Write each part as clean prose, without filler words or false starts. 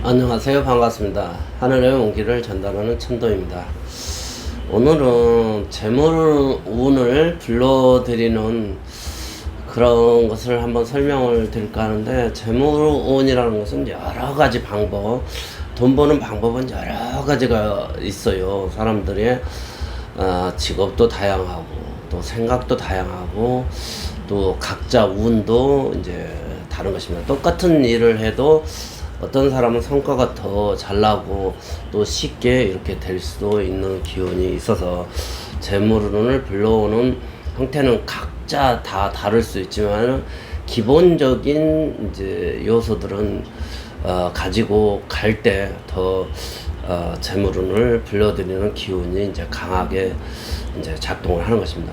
안녕하세요. 반갑습니다. 하늘의 온기를 전달하는 천도입니다. 오늘은 재물운을 불러드리는 그런 것을 한번 설명을 드릴까 하는데, 재물운이라는 것은 여러 가지 방법, 돈 버는 방법은 여러 가지가 있어요. 사람들의 직업도 다양하고, 또 생각도 다양하고, 또 각자 운도 이제 다른 것입니다. 똑같은 일을 해도 어떤 사람은 성과가 더 잘 나고 또 쉽게 이렇게 될 수도 있는 기운이 있어서, 재물운을 불러오는 형태는 각자 다 다를 수 있지만 기본적인 이제 요소들은 가지고 갈 때 더 재물운을 불러들이는 기운이 이제 강하게 이제 작동을 하는 것입니다.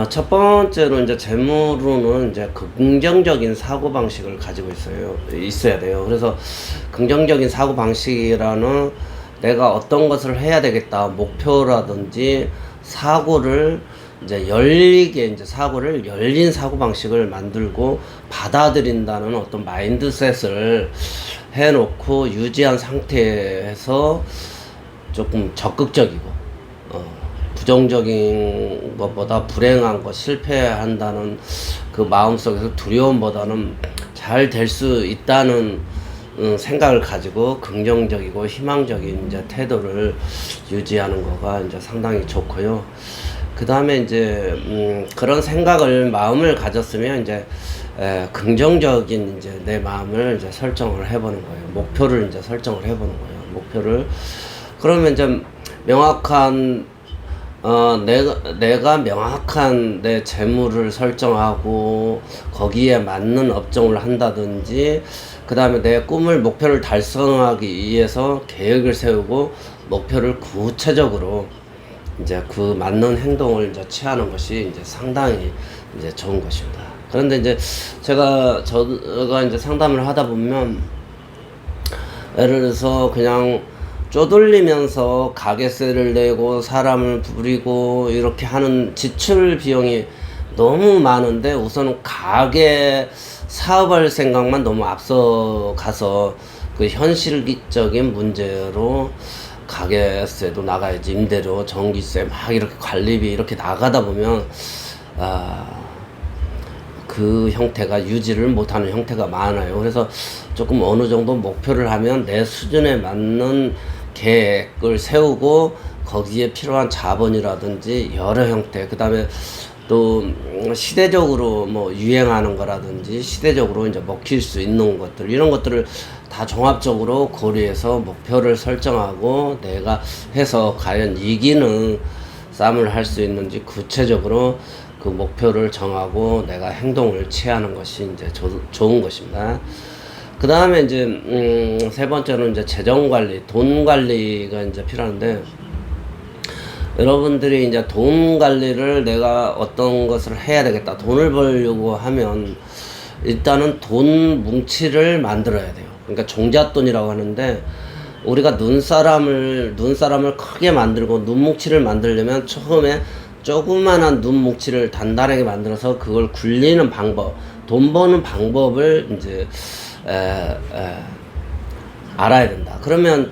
첫 번째로 이제 재물운은 이제 긍정적인 사고 방식을 가지고 있어야 돼요. 그래서 긍정적인 사고 방식이라는, 내가 어떤 것을 해야 되겠다, 목표라든지 사고를 이제 사고를 열린 사고 방식을 만들고 받아들인다는 어떤 마인드셋을 해놓고 유지한 상태에서 조금 적극적이고, 부정적인 것보다 불행한 것, 실패한다는 그 마음속에서 두려움보다는 잘 될 수 있다는 생각을 가지고 긍정적이고 희망적인 이제 태도를 유지하는 거가 이제 상당히 좋고요. 그 다음에 이제 그런 생각을, 마음을 가졌으면 이제 긍정적인 이제 내 마음을 이제 설정을 해보는 거예요. 목표를 이제 설정을 해보는 거예요. 목표를. 그러면 이제 명확한 내가 명확한 내 재물을 설정하고 거기에 맞는 업종을 한다든지, 그 다음에 내 꿈을, 목표를 달성하기 위해서 계획을 세우고 목표를 구체적으로 이제 그 맞는 행동을 이제 취하는 것이 이제 상당히 이제 좋은 것입니다. 그런데 이제 제가 이제 상담을 하다 보면, 예를 들어서 그냥 쪼들리면서 가게세를 내고 사람을 부리고 이렇게 하는 지출 비용이 너무 많은데, 우선은 가게 사업할 생각만 너무 앞서가서 그 현실적인 문제로 가게세도 나가야지, 임대료, 전기세 막 이렇게 관리비 이렇게 나가다 보면 그 형태가 유지를 못하는 형태가 많아요. 그래서 조금 어느 정도 목표를 하면 내 수준에 맞는 계획을 세우고 거기에 필요한 자본이라든지 여러 형태, 그 다음에 또 시대적으로 뭐 유행하는 거라든지 시대적으로 이제 먹힐 수 있는 것들, 이런 것들을 다 종합적으로 고려해서 목표를 설정하고, 내가 해서 과연 이기는 싸움을 할 수 있는지 구체적으로 그 목표를 정하고 내가 행동을 취하는 것이 이제 좋은 것입니다. 그 다음에 이제 세 번째로는 이제 재정 관리, 돈 관리가 이제 필요한데, 여러분들이 이제 돈 관리를, 내가 어떤 것을 해야 되겠다, 돈을 벌려고 하면 일단은 돈 뭉치를 만들어야 돼요. 그러니까 종잣돈이라고 하는데, 우리가 눈사람을 크게 만들고 눈뭉치를 만들려면 처음에 조그만한 눈뭉치를 단단하게 만들어서 그걸 굴리는 방법, 돈 버는 방법을 이제 알아야 된다. 그러면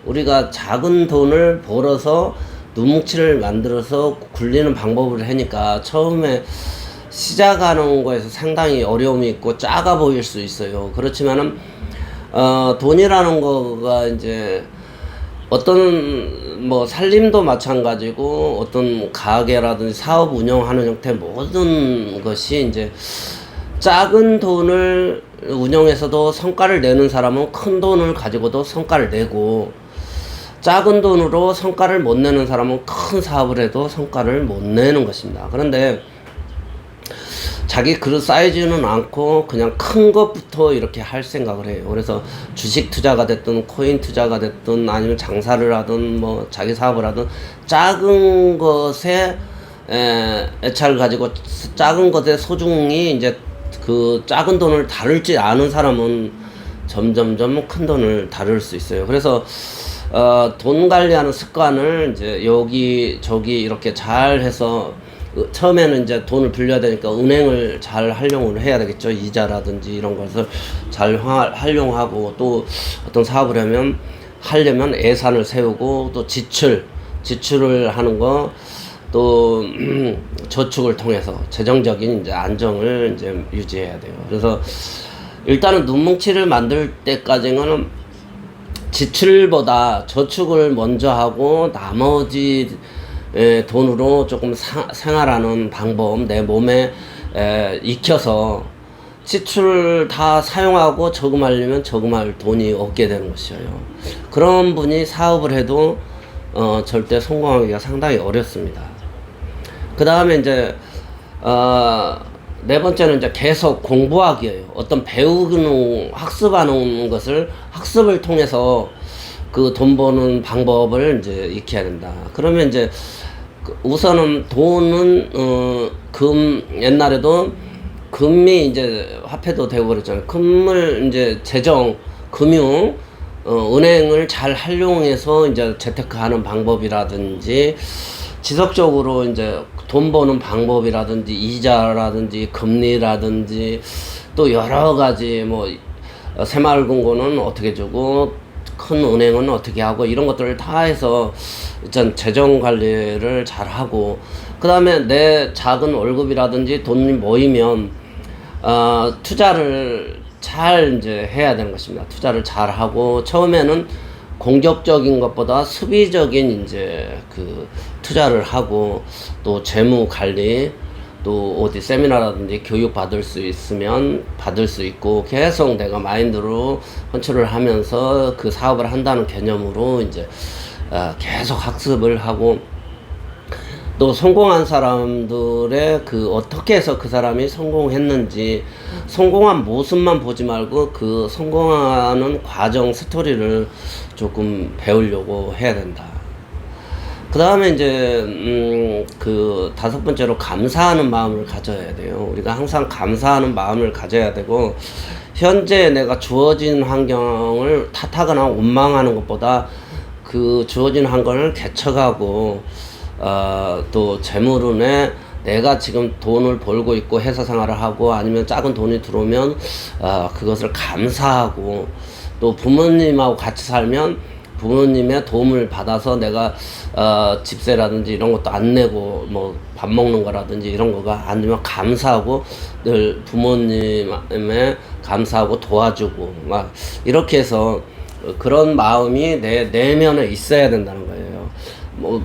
우리가 작은 돈을 벌어서 눈뭉치를 만들어서 굴리는 방법을 하니까 처음에 시작하는 거에서 상당히 어려움이 있고 작아 보일 수 있어요. 그렇지만은 돈이라는 거가 이제 어떤 뭐 살림도 마찬가지고, 어떤 가게라든지 사업 운영하는 형태, 모든 것이 이제 작은 돈을 운영해서도 성과를 내는 사람은 큰 돈을 가지고도 성과를 내고, 작은 돈으로 성과를 못 내는 사람은 큰 사업을 해도 성과를 못 내는 것입니다. 그런데 자기 그릇 사이즈는 않고 그냥 큰 것부터 이렇게 할 생각을 해요. 그래서 주식 투자가 됐든 코인 투자가 됐든 아니면 장사를 하든 뭐 자기 사업을 하든, 작은 것에 애착을 가지고 작은 것에 소중히 이제 그 작은 돈을 다룰지 않은 사람은 점점점 큰 돈을 다룰 수 있어요. 그래서 돈 관리하는 습관을 이제 여기 저기 이렇게 잘 해서 처음에는 이제 돈을 빌려야 되니까 은행을 잘 활용을 해야 되겠죠. 이자라든지 이런 것을 잘 활용하고, 또 어떤 사업을 하려면 예산을 세우고, 또 지출을 하는 거, 또 저축을 통해서 재정적인 이제 안정을 이제 유지해야 돼요. 그래서 일단은 눈뭉치를 만들 때까지는 지출보다 저축을 먼저 하고, 나머지 돈으로 조금 생활하는 방법, 내 몸에 익혀서, 지출을 다 사용하고 저금하려면 저금할 돈이 없게 되는 것이에요. 그런 분이 사업을 해도 절대 성공하기가 상당히 어렵습니다. 그 다음에 이제 네 번째는 이제 계속 공부하기예요. 어떤 배우는, 학습하는 것을, 학습을 통해서 그 돈 버는 방법을 이제 익혀야 된다. 그러면 이제 우선은 돈은 옛날에도 금이 이제 화폐도 되고 그랬잖아요. 금을 이제 금융, 은행을 잘 활용해서 이제 재테크하는 방법이라든지, 지속적으로 이제 돈 버는 방법이라든지, 이자라든지 금리라든지, 또 여러 가지 새마을금고는 어떻게 주고 큰 은행은 어떻게 하고, 이런 것들을 다 해서 일단 재정 관리를 잘 하고, 그 다음에 내 작은 월급이라든지 돈이 모이면 투자를 잘 이제 해야 되는 것입니다. 투자를 잘 하고, 처음에는 공격적인 것보다 수비적인 이제 그 투자를 하고, 또 재무 관리, 또 어디 세미나라든지 교육 받을 수 있으면 받을 수 있고, 계속 내가 마인드로 컨트롤을 하면서 그 사업을 한다는 개념으로 이제 계속 학습을 하고, 또 성공한 사람들의 어떻게 해서 그 사람이 성공했는지, 성공한 모습만 보지 말고 그 성공하는 과정, 스토리를 조금 배우려고 해야 된다. 그 다음에 이제 다섯 번째로 감사하는 마음을 가져야 돼요. 우리가 항상 감사하는 마음을 가져야 되고, 현재 내가 주어진 환경을 탓하거나 원망하는 것보다 그 주어진 환경을 개척하고, 또 재물운에 내가 지금 돈을 벌고 있고 회사 생활을 하고, 아니면 작은 돈이 들어오면 그것을 감사하고, 또 부모님하고 같이 살면 부모님의 도움을 받아서 내가 집세라든지 이런 것도 안 내고 밥 먹는 거라든지 이런 거가 안 되면 감사하고, 늘 부모님에 감사하고 도와주고, 막 이렇게 해서 그런 마음이 내 내면에 있어야 된다는 거예요.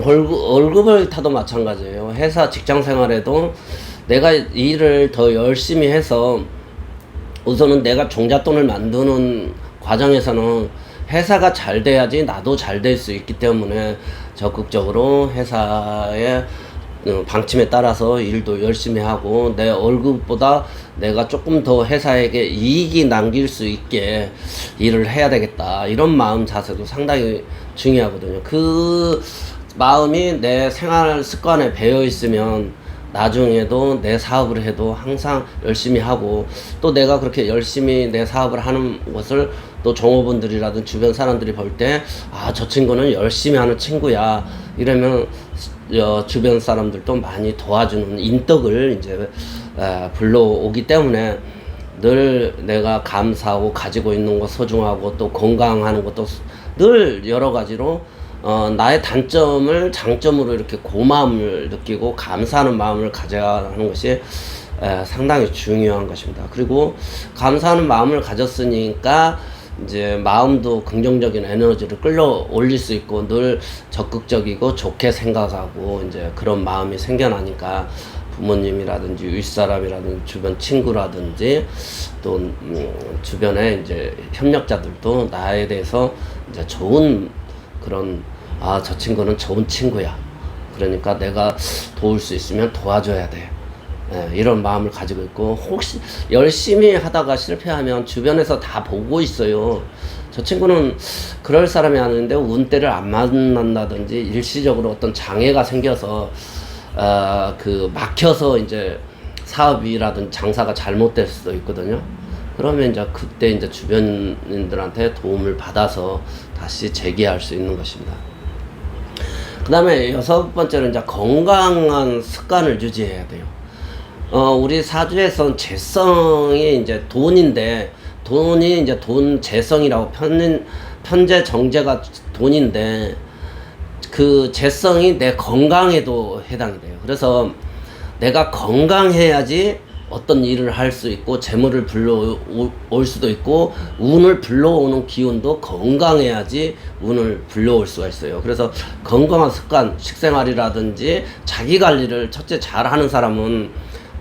월급을 타도 마찬가지예요. 회사 직장 생활에도 내가 일을 더 열심히 해서, 우선은 내가 종잣돈을 만드는 과정에서는 회사가 잘 돼야지 나도 잘 될 수 있기 때문에, 적극적으로 회사의 방침에 따라서 일도 열심히 하고, 내 월급보다 내가 조금 더 회사에게 이익이 남길 수 있게 일을 해야 되겠다, 이런 마음 자세도 상당히 중요하거든요. 그 마음이 내 생활 습관에 배어 있으면 나중에도 내 사업을 해도 항상 열심히 하고, 또 내가 그렇게 열심히 내 사업을 하는 것을 또 종업원들이라든 주변 사람들이 볼 때, 저 친구는 열심히 하는 친구야, 이러면 주변 사람들도 많이 도와주는 인덕을 이제 불러오기 때문에, 늘 내가 감사하고 가지고 있는 것 소중하고, 또 건강하는 것도 늘 여러 가지로 나의 단점을 장점으로 이렇게 고마움을 느끼고 감사하는 마음을 가져야 하는 것이 상당히 중요한 것입니다. 그리고 감사하는 마음을 가졌으니까 이제 마음도 긍정적인 에너지를 끌어올릴 수 있고, 늘 적극적이고 좋게 생각하고, 이제 그런 마음이 생겨나니까 부모님이라든지 윗사람이라든지 주변 친구라든지, 또 주변에 이제 협력자들도 나에 대해서 이제 좋은 그런, 저 친구는 좋은 친구야, 그러니까 내가 도울 수 있으면 도와줘야 돼, 이런 마음을 가지고 있고, 혹시 열심히 하다가 실패하면 주변에서 다 보고 있어요. 저 친구는 그럴 사람이 아닌데 운때를 안 만난다든지, 일시적으로 어떤 장애가 생겨서 막혀서 이제 사업이라든 장사가 잘못될 수도 있거든요. 그러면 이제 그때 이제 주변인들한테 도움을 받아서 다시 재기할 수 있는 것입니다. 그 그다음에 여섯 번째로 이제 건강한 습관을 유지해야 돼요. 우리 사주에선 재성이 이제 돈인데, 돈이 이제 돈 재성이라고 편재 정제가 돈인데, 그 재성이 내 건강에도 해당이 돼요. 그래서 내가 건강해야지 어떤 일을 할 수 있고 재물을 불러올 수도 있고, 운을 불러오는 기운도 건강해야지 운을 불러올 수가 있어요. 그래서 건강한 습관, 식생활이라든지 자기 관리를 첫째 잘하는 사람은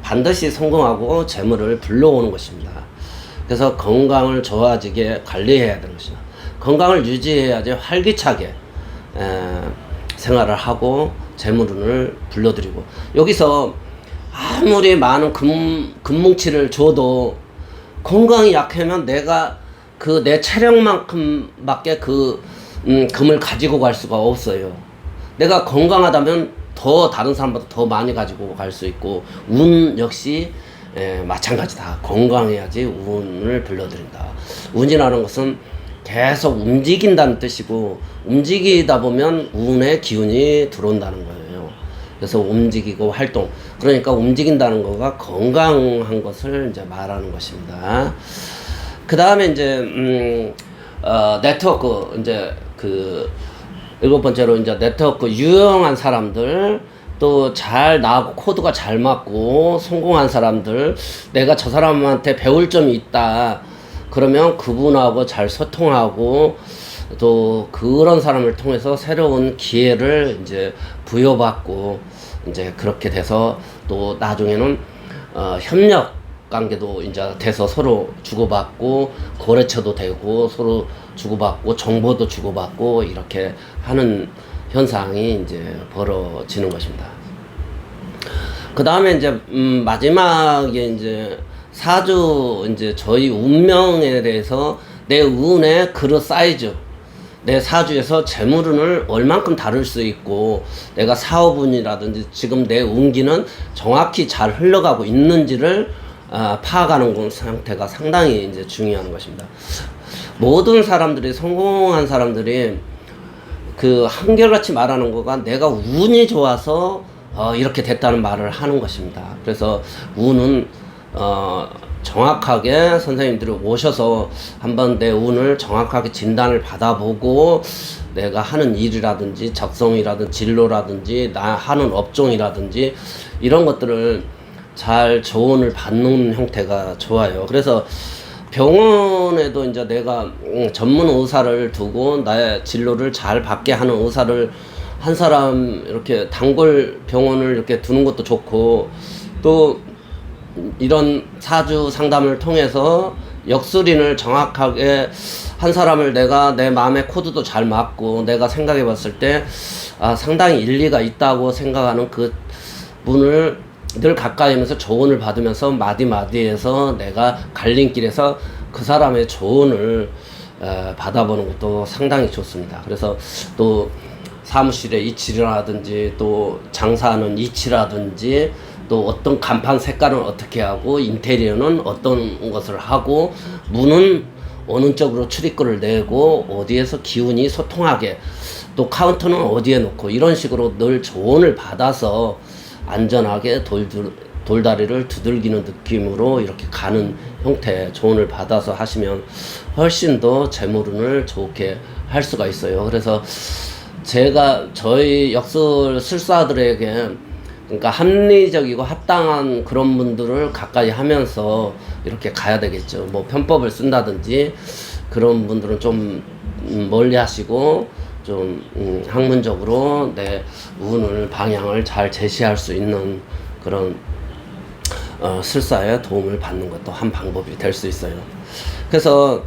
반드시 성공하고 재물을 불러오는 것입니다. 그래서 건강을 좋아지게 관리해야 되는 것이다. 건강을 유지해야지 활기차게 생활을 하고 재물운을 불러들이고, 여기서 아무리 많은 금뭉치를 줘도 건강이 약하면 내가 그 내 체력만큼밖에 금을 가지고 갈 수가 없어요. 내가 건강하다면 더 다른 사람보다 더 많이 가지고 갈 수 있고, 운 역시 마찬가지다. 건강해야지 운을 불러들인다. 운이라는 것은 계속 움직인다는 뜻이고, 움직이다 보면 운의 기운이 들어온다는 거예요. 그래서 움직이고 활동, 그러니까 움직인다는 거가 건강한 것을 이제 말하는 것입니다. 그 다음에 이제 네트워크, 이제 그 일곱 번째로 이제 네트워크, 유용한 사람들, 또 잘 나하고 코드가 잘 맞고 성공한 사람들, 내가 저 사람한테 배울 점이 있다 그러면 그분하고 잘 소통하고, 또 그런 사람을 통해서 새로운 기회를 이제 부여받고, 이제 그렇게 돼서 또 나중에는 협력 관계도 이제 돼서 서로 주고받고, 거래처도 되고, 서로 주고받고, 정보도 주고받고, 이렇게 하는 현상이 이제 벌어지는 것입니다. 그 다음에 이제 마지막에 이제 사주, 이제 저희 운명에 대해서 내 운의 그릇 사이즈, 내 사주에서 재물운을 얼만큼 다룰 수 있고, 내가 사업운이라든지 지금 내 운기는 정확히 잘 흘러가고 있는지를 파악하는 상태가 상당히 이제 중요한 것입니다. 모든 사람들이, 성공한 사람들이 그 한결같이 말하는 거가 내가 운이 좋아서 이렇게 됐다는 말을 하는 것입니다. 그래서 운은 정확하게 선생님들이 오셔서 한번 내 운을 정확하게 진단을 받아보고, 내가 하는 일이라든지 적성이라든지 진로라든지 나 하는 업종이라든지 이런 것들을 잘 조언을 받는 형태가 좋아요. 그래서 병원에도 이제 내가 전문 의사를 두고 나의 진로를 잘 받게 하는 의사를 한 사람 이렇게 단골 병원을 이렇게 두는 것도 좋고, 또 이런 사주 상담을 통해서 역술인을 정확하게 한 사람을 내가 내 마음의 코드도 잘 맞고, 내가 생각해 봤을 때 상당히 일리가 있다고 생각하는 그 분을 늘 가까이 하면서 조언을 받으면서 마디마디에서 내가 갈림길에서 그 사람의 조언을 받아보는 것도 상당히 좋습니다. 그래서 또 사무실의 이치라든지, 또 장사하는 이치라든지, 또 어떤 간판 색깔은 어떻게 하고, 인테리어는 어떤 것을 하고, 문은 어느 쪽으로 출입구를 내고, 어디에서 기운이 소통하게, 또 카운터는 어디에 놓고, 이런 식으로 늘 조언을 받아서 안전하게 돌다리를 두들기는 느낌으로 이렇게 가는 형태의 조언을 받아서 하시면 훨씬 더 재물운을 좋게 할 수가 있어요. 그래서 제가 저희 역술술사들에게, 그러니까 합리적이고 합당한 그런 분들을 가까이 하면서 이렇게 가야 되겠죠. 뭐 편법을 쓴다든지 그런 분들은 좀 멀리 하시고, 좀 학문적으로 내 운을, 방향을 잘 제시할 수 있는 그런 술사의 도움을 받는 것도 한 방법이 될 수 있어요. 그래서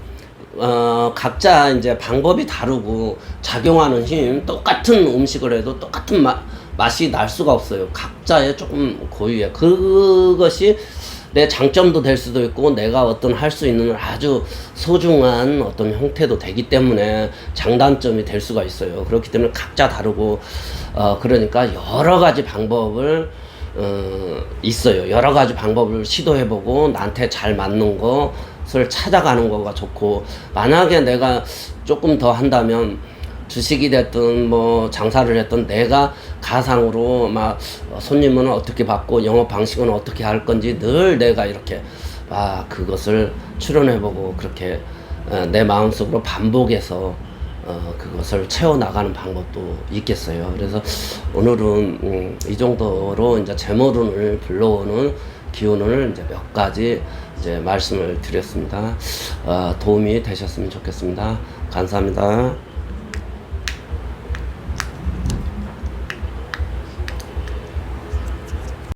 각자 이제 방법이 다르고, 작용하는 힘, 똑같은 음식을 해도 똑같은 맛이 날 수가 없어요. 각자의 조금 고유해. 그것이 내 장점도 될 수도 있고, 내가 어떤 할 수 있는 아주 소중한 어떤 형태도 되기 때문에 장단점이 될 수가 있어요. 그렇기 때문에 각자 다르고, 그러니까 여러 가지 방법을 있어요. 여러 가지 방법을 시도해보고 나한테 잘 맞는 것을 찾아가는 거가 좋고, 만약에 내가 조금 더 한다면 주식이 됐든 뭐 장사를 했든 내가 가상으로 막 손님은 어떻게 받고 영업 방식은 어떻게 할 건지 늘 내가 이렇게 그것을 추론해보고 그렇게 내 마음속으로 반복해서 그것을 채워나가는 방법도 있겠어요. 그래서 오늘은 이 정도로 이제 재물운을 불러오는 기운을 이제 몇 가지 이제 말씀을 드렸습니다. 도움이 되셨으면 좋겠습니다. 감사합니다.